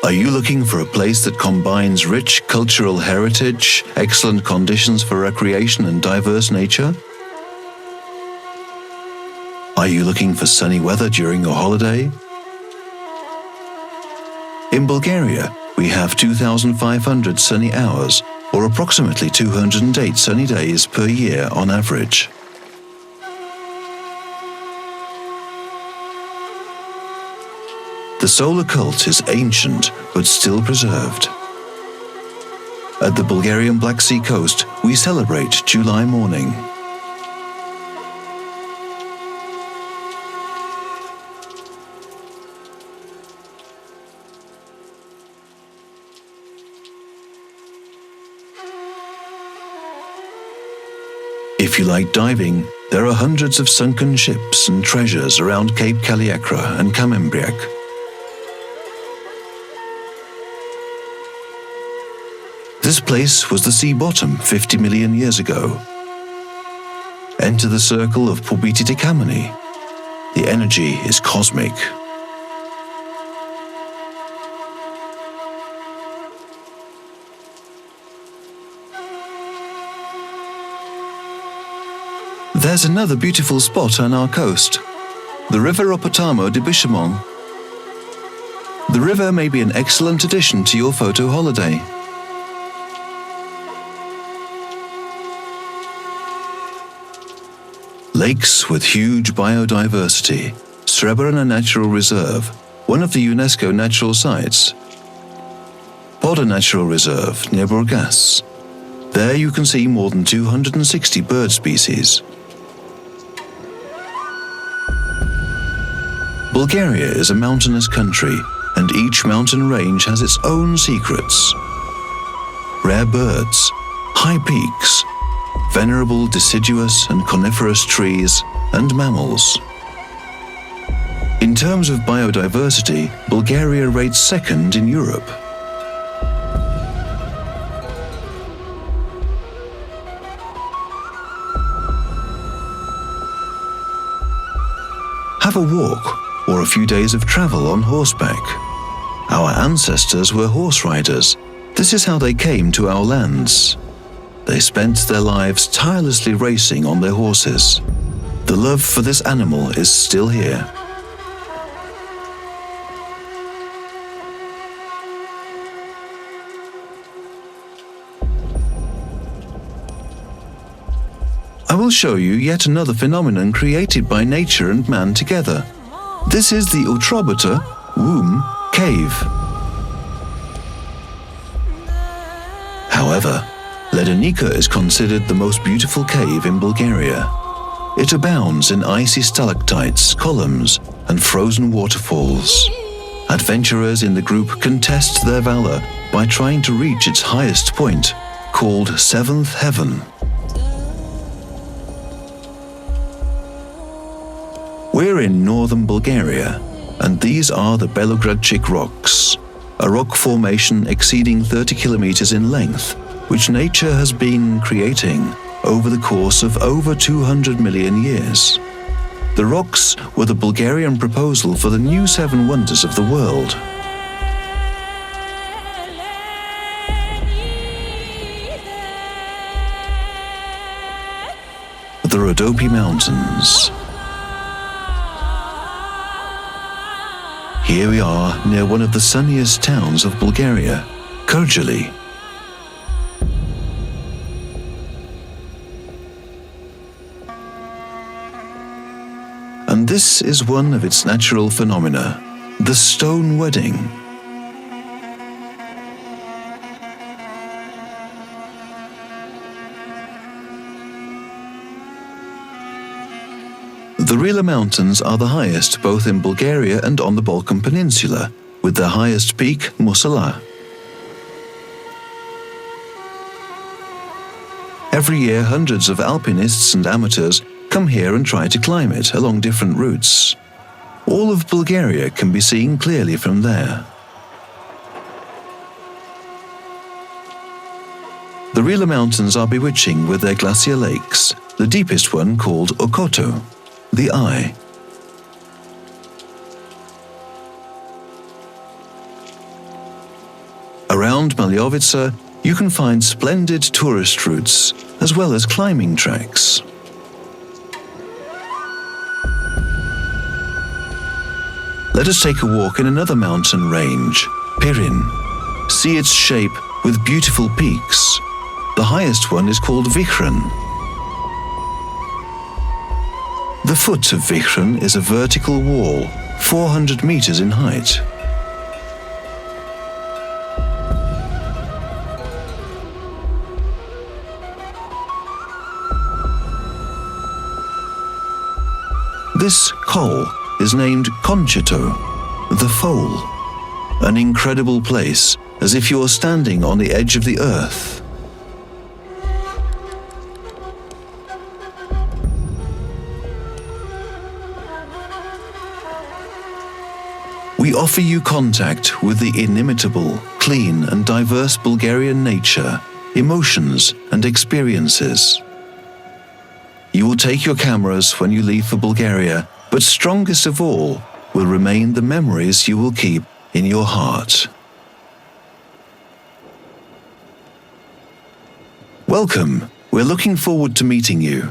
Are you looking for a place that combines rich cultural heritage, excellent conditions for recreation, and diverse nature? Are you looking for sunny weather during your holiday? In Bulgaria, we have 2,500 sunny hours, or approximately 208 sunny days per year on average. The solar cult is ancient but still preserved. At the Bulgarian Black Sea coast, we celebrate July morning. If you like diving, there are hundreds of sunken ships and treasures around Cape Kaliakra and Kamembriak. This place was the sea bottom 50 million years ago. Enter the circle of Pobiti Kamani. The energy is cosmic. There's another beautiful spot on our coast, the river Opatamo de Bishamon. The river may be an excellent addition to your photo holiday. Lakes with huge biodiversity, Srebrna Natural Reserve, one of the UNESCO natural sites. Poda Natural Reserve near Burgas. There you can see more than 260 bird species. Bulgaria is a mountainous country, and each mountain range has its own secrets. Rare birds, high peaks, venerable deciduous and coniferous trees, and mammals. In terms of biodiversity, Bulgaria rates second in Europe. Have a walk or a few days of travel on horseback. Our ancestors were horse riders. This is how they came to our lands. They spent their lives tirelessly racing on their horses. The love for this animal is still here. I will show you yet another phenomenon created by nature and man together. This is the Utrobota, womb, cave. However, Ledenika is considered the most beautiful cave in Bulgaria. It abounds in icy stalactites, columns, and frozen waterfalls. Adventurers in the group can test their valor by trying to reach its highest point, called Seventh Heaven. We're in northern Bulgaria, and these are the Belogradchik rocks, a rock formation exceeding 30 kilometers in length, which nature has been creating over the course of over 200 million years. The rocks were the Bulgarian proposal for the new seven wonders of the world. The Rhodope Mountains. Here we are near one of the sunniest towns of Bulgaria, Kırjali. And this is one of its natural phenomena, the stone wedding. The Rila Mountains are the highest both in Bulgaria and on the Balkan Peninsula, with their highest peak, Musala. Every year, hundreds of alpinists and amateurs come here and try to climb it along different routes. All of Bulgaria can be seen clearly from there. The Rila Mountains are bewitching with their glacier lakes, the deepest one called Okoto, the Eye. Beyond Maljovica, you can find splendid tourist routes as well as climbing tracks. Let us take a walk in another mountain range, Pirin. See its shape with beautiful peaks. The highest one is called Vichran. The foot of Vichran is a vertical wall, 400 meters in height. This col is named Conchito, the Foal, an incredible place, as if you're standing on the edge of the earth. We offer you contact with the inimitable, clean and diverse Bulgarian nature, emotions and experiences. You will take your cameras when you leave for Bulgaria, but strongest of all will remain the memories you will keep in your heart. Welcome. We're looking forward to meeting you.